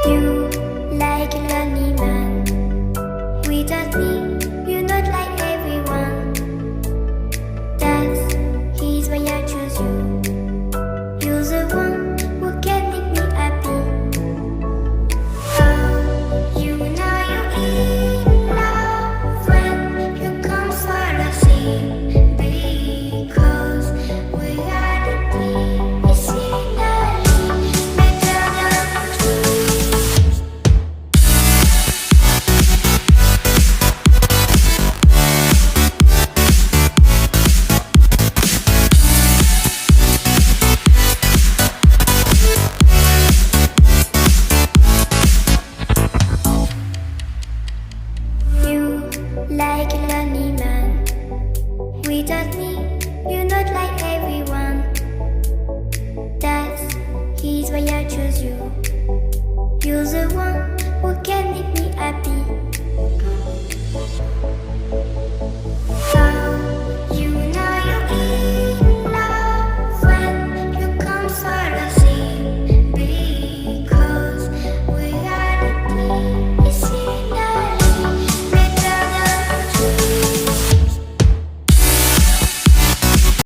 You like a lonely man. Without me, you're not like everyone. That's he's why I choose you. You're the one who can make me happy. Oh, you know you're in love when you come for the sea. Because we are the medicinally better than trees. You like a lonely man. Without me, you're not like everyone. That's he's why I choose you. You're the one